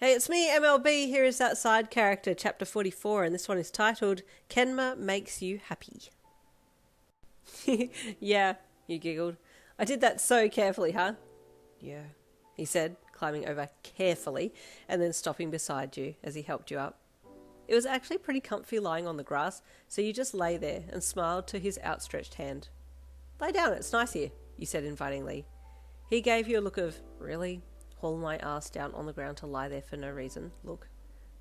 Hey, it's me, MLB. Here is that side character, chapter 44, and this one is titled Kenma Makes You Happy. Yeah, you giggled. I did that so carefully, huh? Yeah, he said, climbing over carefully and then stopping beside you as he helped you up. It was actually pretty comfy lying on the grass, so you just lay there and smiled to his outstretched hand. Lay down, it's nice here, you said invitingly. He gave you a look of, really? Haul my ass down on the ground to lie there for no reason. Look.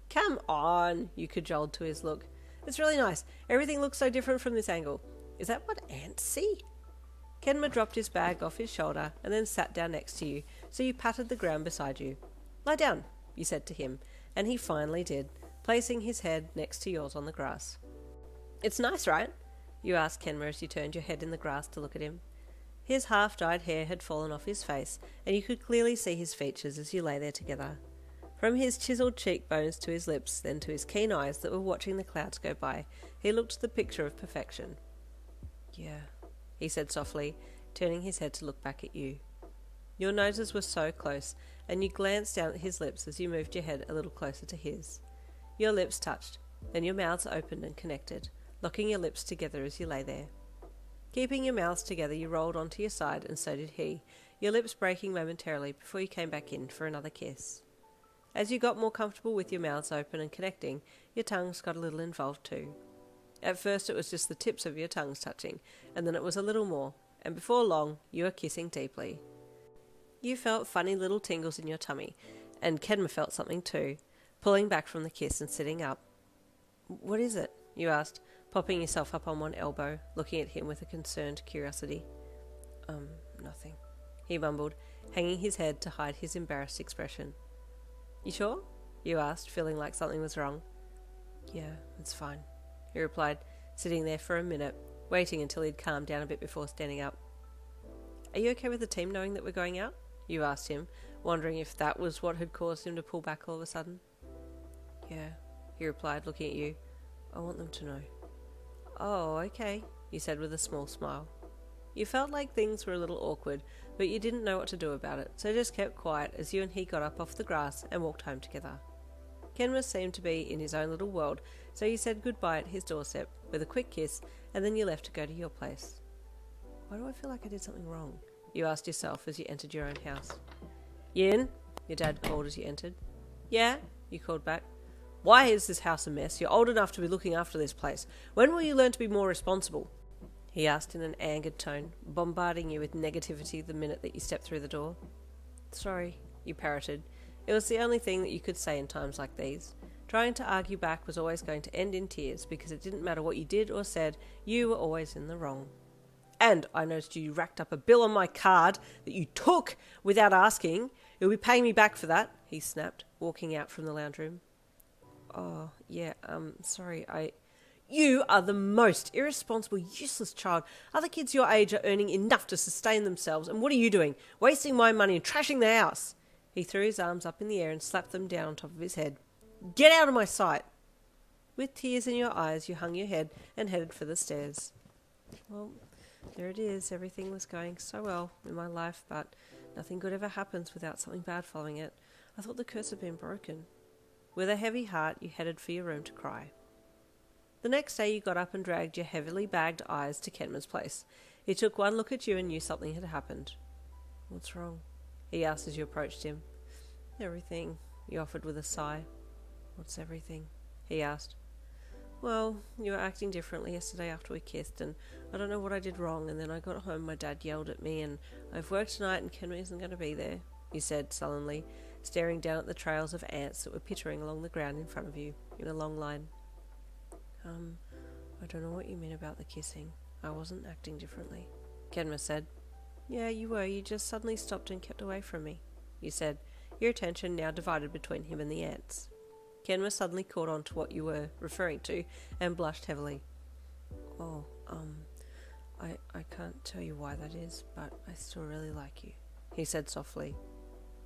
Come on, you cajoled to his look. It's really nice. Everything looks so different from this angle. Is that what ants see? Kenma dropped his bag off his shoulder and then sat down next to you, so you patted the ground beside you. Lie down, you said to him, and he finally did, placing his head next to yours on the grass. It's nice, right? You asked Kenma as you turned your head in the grass to look at him. His half-dyed hair had fallen off his face, and you could clearly see his features as you lay there together. From his chiselled cheekbones to his lips, then to his keen eyes that were watching the clouds go by, he looked the picture of perfection. Yeah, he said softly, turning his head to look back at you. Your noses were so close, and you glanced down at his lips as you moved your head a little closer to his. Your lips touched, then your mouths opened and connected, locking your lips together as you lay there. Keeping your mouths together, you rolled onto your side, and so did he, your lips breaking momentarily before you came back in for another kiss. As you got more comfortable with your mouths open and connecting, your tongues got a little involved too. At first it was just the tips of your tongues touching, and then it was a little more, and before long you were kissing deeply. You felt funny little tingles in your tummy, and Kenma felt something too, pulling back from the kiss and sitting up. What is it? You asked, popping yourself up on one elbow, looking at him with a concerned curiosity. Nothing, he mumbled, hanging his head to hide his embarrassed expression. You sure? You asked, feeling like something was wrong. Yeah, it's fine, he replied, sitting there for a minute, waiting until he'd calmed down a bit before standing up. Are you okay with the team knowing that we're going out? You asked him, wondering if that was what had caused him to pull back all of a sudden. Yeah, he replied, looking at you. I want them to know. Oh, okay, you said with a small smile. You felt like things were a little awkward, but you didn't know what to do about it, so just kept quiet as you and he got up off the grass and walked home together. Kenma seemed to be in his own little world, so you said goodbye at his doorstep with a quick kiss, and then you left to go to your place. Why do I feel like I did something wrong? You asked yourself as you entered your own house. Yin? Your dad called as you entered. Yeah? You called back. Why is this house a mess? You're old enough to be looking after this place. When will you learn to be more responsible? He asked in an angered tone, bombarding you with negativity the minute that you stepped through the door. Sorry, you parroted. It was the only thing that you could say in times like these. Trying to argue back was always going to end in tears because it didn't matter what you did or said, you were always in the wrong. And I noticed you racked up a bill on my card that you took without asking. You'll be paying me back for that, he snapped, walking out from the lounge room. Oh, yeah, sorry, You are the most irresponsible, useless child. Other kids your age are earning enough to sustain themselves, and what are you doing? Wasting my money and trashing the house. He threw his arms up in the air and slapped them down on top of his head. Get out of my sight. With tears in your eyes, you hung your head and headed for the stairs. Well, there it is. Everything was going so well in my life, but nothing good ever happens without something bad following it. I thought the curse had been broken. With a heavy heart, you headed for your room to cry. The next day you got up and dragged your heavily bagged eyes to Kenma's place. He took one look at you and knew something had happened. What's wrong? He asked as you approached him. Everything, you offered with a sigh. What's everything? He asked. Well, you were acting differently yesterday after we kissed, and I don't know what I did wrong, and then I got home, my dad yelled at me, and I've worked tonight and Kenma isn't going to be there, you said sullenly, staring down at the trails of ants that were pittering along the ground in front of you, in a long line. I don't know what you mean about the kissing. I wasn't acting differently, Kenma said. Yeah, you were. You just suddenly stopped and kept away from me, you said, your attention now divided between him and the ants. Kenma suddenly caught on to what you were referring to and blushed heavily. Oh, I can't tell you why that is, but I still really like you, he said softly.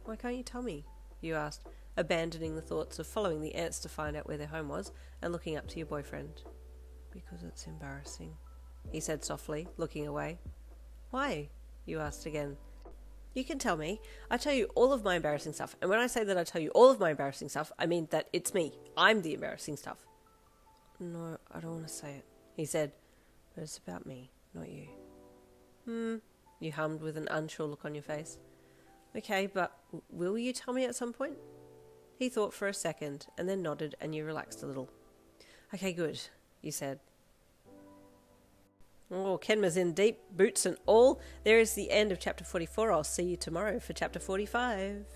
Why can't you tell me? You asked, abandoning the thoughts of following the ants to find out where their home was and looking up to your boyfriend. Because it's embarrassing, he said softly, looking away. Why? You asked again. You can tell me. I tell you all of my embarrassing stuff. And when I say that I tell you all of my embarrassing stuff, I mean that it's me. I'm the embarrassing stuff. No, I don't want to say it, he said. But it's about me, not you. You hummed with an unsure look on your face. Okay, but will you tell me at some point? He thought for a second and then nodded and you relaxed a little. Okay, good, you said. Oh, Kenma's in deep, boots and all. There is the end of chapter 44. I'll see you tomorrow for chapter 45.